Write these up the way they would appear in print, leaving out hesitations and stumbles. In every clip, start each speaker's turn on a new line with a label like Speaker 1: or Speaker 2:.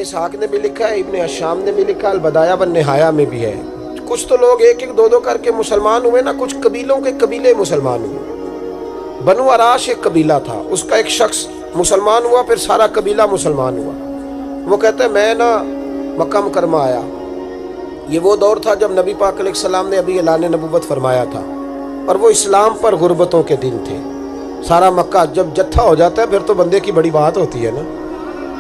Speaker 1: इसहाक ने भी लिखा है, इब्ने अशाम ने भी लिखा, अल-बदाया व निहाया में भी है। कुछ तो लोग एक एक दो दो करके मुसलमान हुए ना, कुछ कबीलों के कबीले मुसलमान हुए। बनु अराश एक कबीला था, उसका एक शख्स मुसलमान हुआ, फिर सारा कबीला मुसलमान हुआ। वो कहते हैं मैं ना मक्का मुकरमा आया, ये वो दौर था जब नबी पाक अलैहिस्सलाम ने अभी ऐलान नबुव्वत फरमाया था, और वो इस्लाम पर गुर्बतों के दिन थे। सारा मक्का जब जत्था हो जाता है फिर तो बंदे की बड़ी बात होती है ना,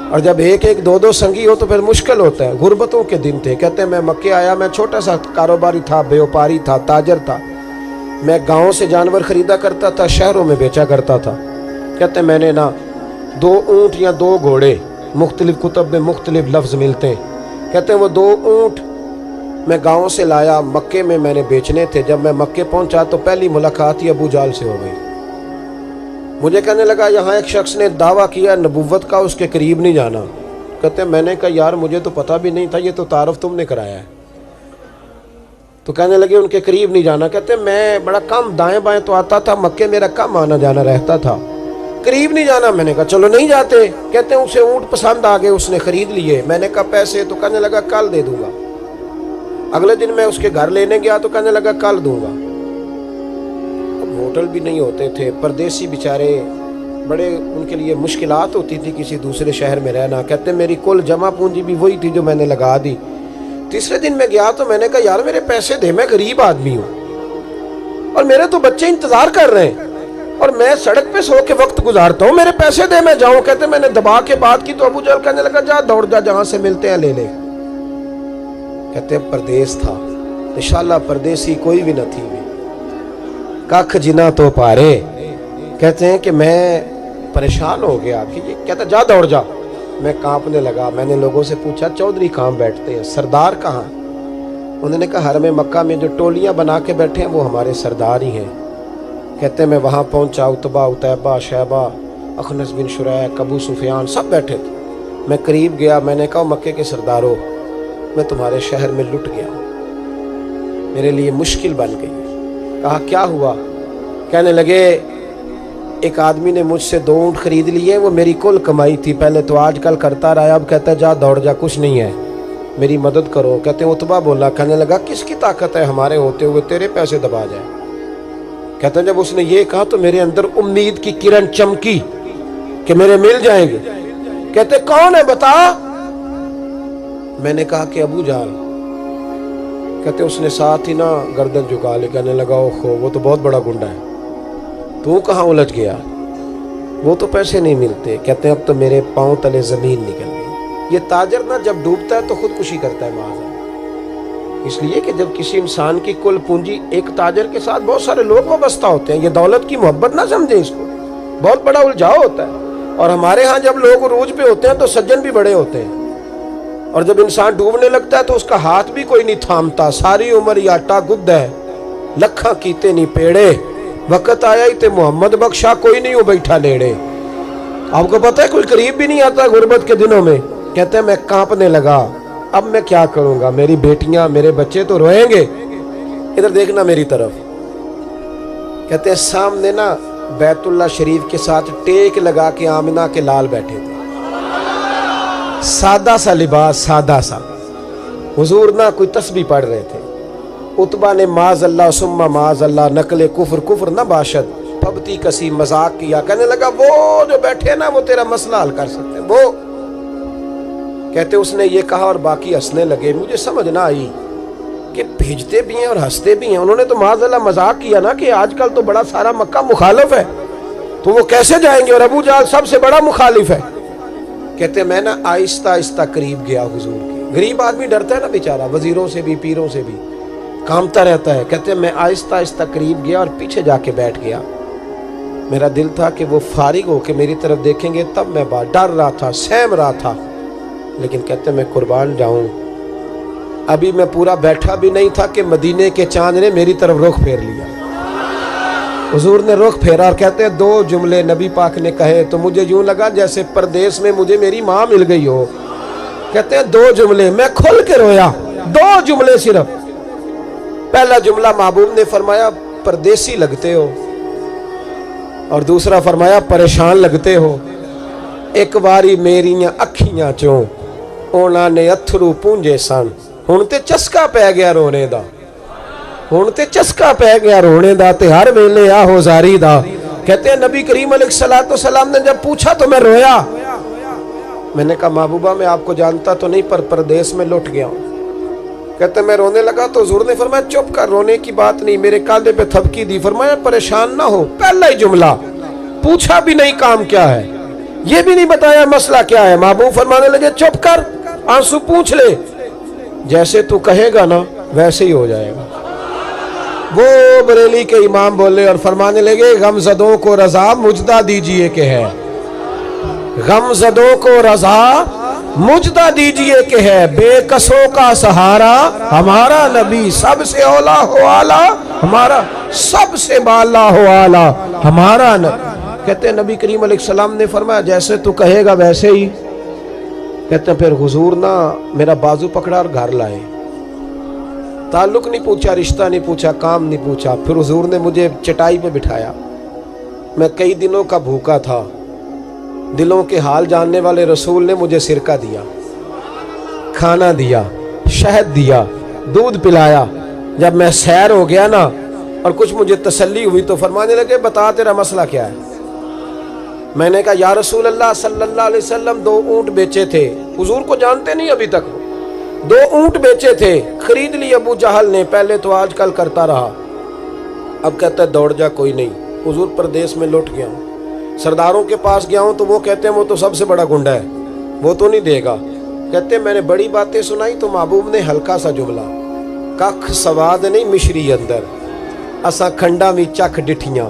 Speaker 1: और जब एक एक दो दो संगी हो तो फिर मुश्किल होता है। गुर्बतों के दिन थे। कहते हैं मैं मक्के आया, मैं छोटा सा कारोबारी था, व्यापारी था, ताजर था। मैं गाँव से जानवर खरीदा करता था, शहरों में बेचा करता था। कहते हैं मैंने ना 2 ऊँट या 2 घोड़े, मुख्तलिफ कुतब में मुख्तलिफ लफ्ज़ मिलते हैं। कहते हैं वो 2 ऊँट मैं गाँव से लाया, मक्के में मैंने बेचने थे। जब मैं मक्के पहुँचा तो पहली मुलाकात ही अबू जाल से हो गई। मुझे कहने लगा यहाँ एक शख्स ने दावा किया नबुव्वत का, उसके करीब नहीं जाना। कहते हैं मैंने कहा यार मुझे तो पता भी नहीं था, ये तो तारफ़ तुमने कराया है। तो कहने लगे उनके करीब नहीं जाना। कहते हैं मैं बड़ा कम दाएं बाएं तो आता था, मक्के मेरा कम आना जाना रहता था, करीब नहीं जाना। मैंने कहा चलो नहीं जाते। कहते हैं उसे ऊँट पसंद आ गए, उसने ख़रीद लिए। मैंने कहा पैसे? तो कहने लगा कल दे दूँगा। अगले दिन मैं उसके घर लेने गया तो कहने लगा कल दूँगा। होटल भी नहीं होते थे, परदेसी बेचारे, बड़े उनके लिए मुश्किलात होती थी किसी दूसरे शहर में रहना। कहते मेरी कुल जमा पूंजी भी वही थी जो मैंने लगा दी। तीसरे दिन मैं गया तो मैंने कहा यार मेरे पैसे दे, मैं गरीब आदमी हूँ और मेरे तो बच्चे इंतजार कर रहे हैं और मैं सड़क पे सो के वक्त गुजारता हूँ, मेरे पैसे दे मैं जाऊँ। कहते मैंने दबा के बात की तो अबू जहल कहने लगा जा दौड़ जा, जहाँ से मिलते हैं ले ले। कहते परदेश था, इंशाल्लाह परदेसी कोई भी न थी कख जिना तो पारे। कहते हैं कि मैं परेशान हो गया कि ये, कहता जा दौड़ जा। मैं कांपने लगा। मैंने लोगों से पूछा चौधरी कहाँ बैठते हैं, सरदार कहाँ? उन्होंने कहा हरम मक्का में जो टोलियाँ बना के बैठे हैं वो हमारे सरदार ही हैं। कहते हैं मैं वहाँ पहुँचा, उतबा, उतैबा, शैबा, अखनस बिन शुरैक, अबू सुफियान सब बैठे थे। मैं करीब गया, मैंने कहा मक्के के सरदारों मैं तुम्हारे शहर में लुट गया, मेरे लिए मुश्किल बन गई। कहा क्या हुआ? कहने लगे एक आदमी ने मुझसे 2 ऊँट खरीद लिए, वो मेरी कुल कमाई थी, पहले तो आजकल करता रहा, अब कहता है जा दौड़ जा, कुछ नहीं है, मेरी मदद करो। कहते हैं उतबा बोला, कहने लगा किसकी ताकत है हमारे होते हुए तेरे पैसे दबा जाए? कहते हैं जब उसने ये कहा तो मेरे अंदर उम्मीद की किरण चमकी कि मेरे मिल जाएंगे। कहते कौन है बता? मैंने कहा कि अबू जाल। कहते उसने साथ ही ना गर्दन झुका ले, कहने लगा ओहो वो तो बहुत बड़ा गुंडा है, तू कहाँ उलझ गया, वो तो पैसे नहीं मिलते। कहते हैं अब तो मेरे पांव तले जमीन निकल गई। ये ताजर ना जब डूबता है तो खुदकुशी करता है माज़, इसलिए कि जब किसी इंसान की कुल पूंजी, एक ताजर के साथ बहुत सारे लोग वाबस्ता होते हैं, ये दौलत की मोहब्बत ना समझे, इसको बहुत बड़ा उलझाव होता है। और हमारे यहाँ जब लोग उरूज पे होते हैं तो सज्जन भी बड़े होते हैं, और जब इंसान डूबने लगता है तो उसका हाथ भी कोई नहीं थामता। सारी उम्र ये आटा गुद्द है, लखा कीते नहीं पेड़े, वक्त आया ही ते मोहम्मद बख्शा, कोई नहीं हो बैठा लेड़े। आपको पता है कोई करीब भी नहीं आता गुर्बत के दिनों में। कहते हैं मैं कांपने लगा, अब मैं क्या करूंगा, मेरी बेटियां मेरे बच्चे तो रोएंगे। इधर देखना मेरी तरफ। कहते हैं सामने ना बैतुल्ला शरीफ के साथ टेक लगा के आमिना के लाल बैठे थे, सादा सा लिबास, सादा सा। हुजूर ना कोई तस्बीह पढ़ रहे थे। उतबा ने माज अल्लाह सुम्मा माज अल्लाह नकले कुफर कुफर न बाशद फबती कसी मजाक किया। कहने लगा वो जो बैठे ना वो तेरा मसला हल कर सकते वो। कहते उसने ये कहा और बाकी हंसने लगे। मुझे समझ ना आई कि भेजते भी हैं और हंसते भी हैं। उन्होंने तो माज अल्लाह मजाक किया ना कि आजकल तो बड़ा सारा मक्का मुखालिफ है, तो वो कैसे जाएंगे, और अबू जाल सबसे बड़ा मुखालिफ है। कहते मैं ना आहिस्ता आहिस्ता करीब गया हुजूर के। गरीब आदमी डरता है ना बेचारा, वजीरों से भी पीरों से भी कांपता रहता है। कहते मैं आहिस्ता आहिस्ता करीब गया और पीछे जाके बैठ गया। मेरा दिल था कि वो फारिग होके मेरी तरफ देखेंगे, तब मैं बात डर रहा था, सहम रहा था। लेकिन कहते मैं कुर्बान जाऊं, अभी मैं पूरा बैठा भी नहीं था कि मदीने के चांद ने मेरी तरफ रुख फेर लिया। हुजूर ने रुख फेरा और कहते हैं 2 जुमले नबी पाक ने कहे तो मुझे यूं लगा जैसे परदेश में मुझे मेरी माँ मिल गई हो। कहते हैं 2 जुमले, मैं खुल के रोया। 2 जुमले सिर्फ। पहला जुमला महबूब ने फरमाया परदेसी लगते हो, और दूसरा फरमाया परेशान लगते हो। एक बारी मेरियां अखियां चों ਉਹਨਾਂ ਨੇ ਅਥਰੂ ਪੂੰਝੇ ਸਨ। ਹੁਣ ਤੇ ਚਸਕਾ ਪੈ ਗਿਆ ਰੋਣੇ ਦਾ, ਹੁਣ ਤੇ ਚਸਕਾ ਪੈ ਗਿਆ रोने दा ते हर वेले आहो जारी दा। कहते हैं नबी करीम अलैहिस्सलाम ने जब पूछा तो मैं रोया। मैंने कहा महबूबा मैं आपको जानता तो नहीं पर परदेश में लौट गया हूँ। कहते मैं रोने लगा तो हुजूर ने फरमाया चुप कर, रोने की बात नहीं। मेरे कांधे पे थपकी दी, फरमाया परेशान ना हो। पहला ही जुमला, पूछा भी नहीं काम क्या है, ये भी नहीं बताया मसला क्या है। महबूब फरमाने लगे चुप कर, आंसू पूछ ले, जैसे तू कहेगा ना वैसे ही हो जाएगा। वो बरेली के इमाम बोले और फरमाने लगे गमजदों को रजा मुजदा दीजिए के है, गमजदों को रजा मुजदा दीजिए के है, बेकसों का सहारा हमारा नबी, सबसे औला हो आला हमारा, सबसे बाला हो आला हमारा नबी। कहते हैं नबी करीम अलैहिस्सलाम ने फरमाया जैसे तू कहेगा वैसे ही। कहते हैं फिर हुजूर ना मेरा बाजू पकड़ा और घर लाए, ताल्लुक नहीं पूछा, रिश्ता नहीं पूछा, काम नहीं पूछा। फिर हुजूर ने मुझे चटाई पे बिठाया, मैं कई दिनों का भूखा था, दिलों के हाल जानने वाले रसूल ने मुझे सिरका दिया, खाना दिया, शहद दिया, दूध पिलाया। जब मैं सैर हो गया ना और कुछ मुझे तसल्ली हुई तो फरमाने लगे बता तेरा मसला क्या है। मैंने कहा या रसूल अल्लाह सल्लल्लाहु अलैहि वसल्लम 2 ऊंट बेचे थे, हुजूर को जानते नहीं अभी तक, 2 ऊंट बेचे थे, खरीद ली अबू जहल ने, पहले तो आजकल करता रहा, अब कहता है दौड़ जा कोई नहीं। हुजूर प्रदेश में लौट गया हूँ, सरदारों के पास गया हूँ तो वो कहते हैं वो तो सबसे बड़ा गुंडा है, वो तो नहीं देगा। कहते हैं मैंने बड़ी बातें सुनाई तो महबूब ने हल्का सा जुमला, कख सवाद नहीं मिश्री अंदर, असा खंडा भी चख डिठियां,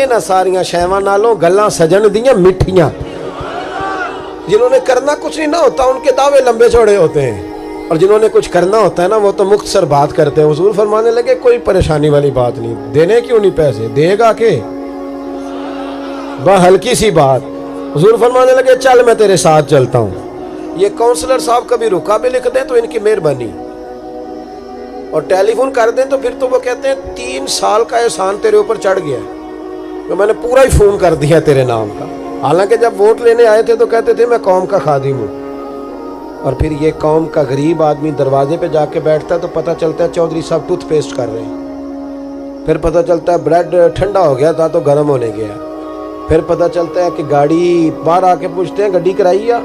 Speaker 1: इन्हां सारियां शैवां नालों गल्लां सजन दियां मिठियां। जिन्होंने करना कुछ नहीं ना होता उनके दावे लंबे चौड़े होते हैं, और जिन्होंने कुछ करना होता है ना वो तो मुख्तसर बात करते हैं। हुजूर फरमाने लगे कोई परेशानी वाली बात नहीं, देने क्यों नहीं पैसे, देगा के वह हल्की सी बात। हुजूर फरमाने लगे चल मैं तेरे साथ चलता हूँ। ये काउंसलर साहब कभी रुका भी लिख दें तो इनकी मेहरबानी, और टेलीफोन कर दें तो फिर तो वो कहते हैं 3 साल का एहसान तेरे ऊपर चढ़ गया है, तो मैंने पूरा ही फोन कर दिया तेरे नाम का। हालांकि जब वोट लेने आए थे तो कहते थे मैं कौम का खादिम हूँ, और फिर ये कौम का गरीब आदमी दरवाजे पे जाके बैठता है तो पता चलता है चौधरी साहब टूथपेस्ट कर रहे हैं, फिर पता चलता है ब्रेड ठंडा हो गया था तो गर्म होने गया, फिर पता चलता है कि गाड़ी बाहर आके पूछते हैं गड्डी कराई या।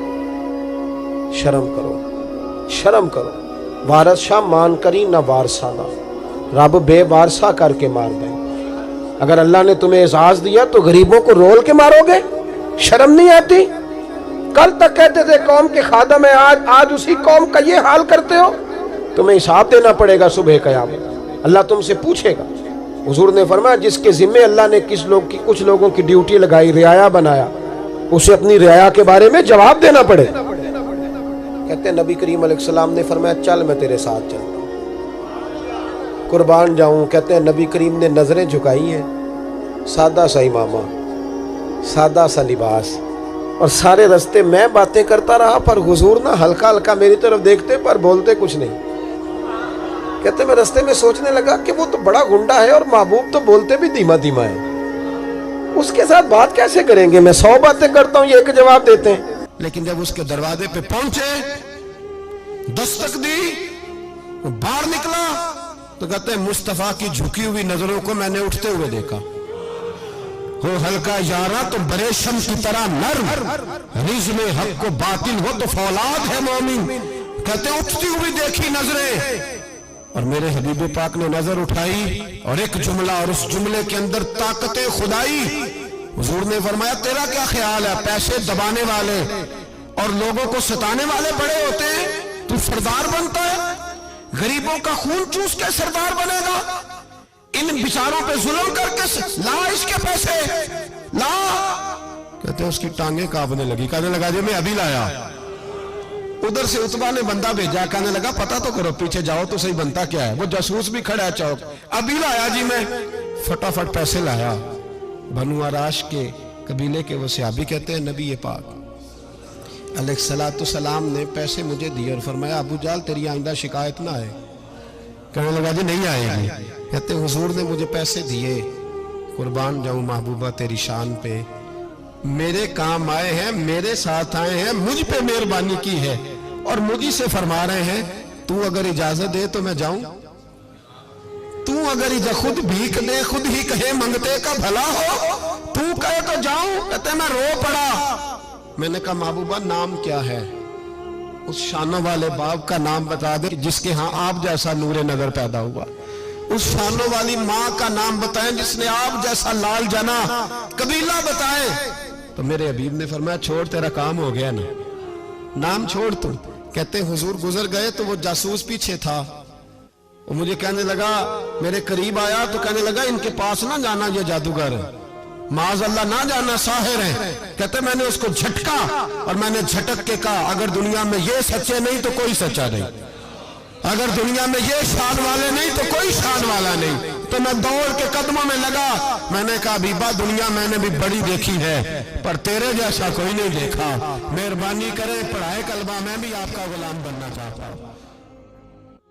Speaker 1: शर्म करो, शर्म करो, वारस शाह मान करी ना वारसाना, रब बेवारसा करके मार दे। अगर अल्लाह ने तुम्हें एजाज दिया तो गरीबों को रोल के मारोगे, शर्म नहीं आती। कल तक कहते थे कौम के खादम है, आज उसी कौम का ये हाल करते हो। तुम्हें हिसाब देना पड़ेगा सुबह क़यामत, अल्लाह तुमसे पूछेगा। हुजूर ने फरमाया जिसके जिम्मे अल्लाह ने कुछ लोगों की ड्यूटी लगाई, रियाया बनाया, उसे अपनी रियाया के बारे में जवाब देना पड़े। कहते हैं नबी करीम अलैहिस्सलाम ने फरमाया चल मैं तेरे साथ चलता हूँ, कुर्बान जाऊं। कहते हैं नबी करीम ने नजरें झुकाई हैं, सादा सा इमामा, सादा सा लिबास, और सारे रास्ते मैं बातें करता रहा पर हुजूर ना हल्का हल्का मेरी तरफ देखते पर बोलते कुछ नहीं। कहते मैं रास्ते में सोचने लगा कि वो तो बड़ा गुंडा है और महबूब तो बोलते भी धीमा धीमा है, उसके साथ बात कैसे करेंगे। मैं 100 बातें करता हूँ, ये एक जवाब देते हैं। लेकिन जब उसके दरवाजे पे पहुंचे, दस्तक दी, बाहर निकला तो कहते हैं मुस्तफा की झुकी हुई नजरों को मैंने उठते हुए देखा। हो हल्का यारा तो बड़े शम की तरह नर्म, रिज में हक को बातिल हो तो फौलाद है मोमिन। कहते उठती हुई देखी नजरें, और मेरे हबीब पाक ने नजर उठाई और एक जुमला, और उस जुमले के अंदर ताकत खुदाई। हुजूर ने फरमाया तेरा क्या ख्याल है, पैसे दबाने वाले और लोगों को सताने वाले बड़े होते हैं, तू सरदार बनता है, गरीबों का खून चूस के सरदार बनेगा। इन बिचारों पे जुल्म करके ला इसके पैसे ला। कहते हैं उसकी टांगे कांपने लगी, कहने लगा जी मैं अभी लाया। उधर से उतबा ने बंदा भेजा, कहने लगा पता तो करो, पीछे जाओ तो सही बनता क्या है। वो जासूस भी खड़ा है चौक, अभी लाया जी मैं, फटाफट पैसे लाया। बनु आराश के कबीले के वो सहाबी कहते हैं नबी पाक अलैहिस्सलाम ने पैसे मुझे दिए और फरमाया अबू जाल तेरी आइंदा शिकायत ना आए। कहने लगा जी नहीं आएगी। कहते हुजूर ने मुझे पैसे दिए, कुर्बान जाऊं महबूबा तेरी शान पे, मेरे काम आए हैं, मेरे साथ आए हैं, मुझ पे मेहरबानी की है
Speaker 2: اور مجھے سے فرما رہے ہیں تو اگر اجازت دے تو میں جاؤں، تو اگر خود بھیک دے خود ہی کہے منگتے کا بھلا ہو، تو کہے تو جاؤں، کہتے میں رو پڑا۔ میں نے کہا محبوبہ نام کیا ہے؟ اس شانوں والے باپ کا نام بتا دے جس کے ہاں آپ جیسا نور نظر پیدا ہوا، اس شانوں والی ماں کا نام بتائیں جس نے آپ جیسا لال جنا، قبیلہ بتائیں۔ تو میرے حبیب نے فرمایا چھوڑ تیرا کام ہو گیا نا، نام چھوڑ تو۔ کہتے حضور گزر گئے تو وہ جاسوس پیچھے تھا، وہ مجھے کہنے لگا، میرے قریب آیا تو کہنے لگا ان کے پاس نہ جانا، یہ جادوگر ہے، معاذ اللہ نہ جانا، ساحر ہے۔ کہتے میں نے اس کو جھٹکا اور میں نے جھٹک کے کہا اگر دنیا میں یہ سچے نہیں تو کوئی سچا نہیں، اگر دنیا میں یہ شان والے نہیں تو کوئی شان والا نہیں۔ تو میں دوڑ کے قدموں میں لگا، میں نے کہا حبیبہ دنیا میں نے بھی بڑی دیکھی ہے پر تیرے جیسا کوئی نہیں دیکھا، مہربانی کرے پڑھائے کلمہ، میں بھی آپ کا غلام بننا چاہتا ہوں۔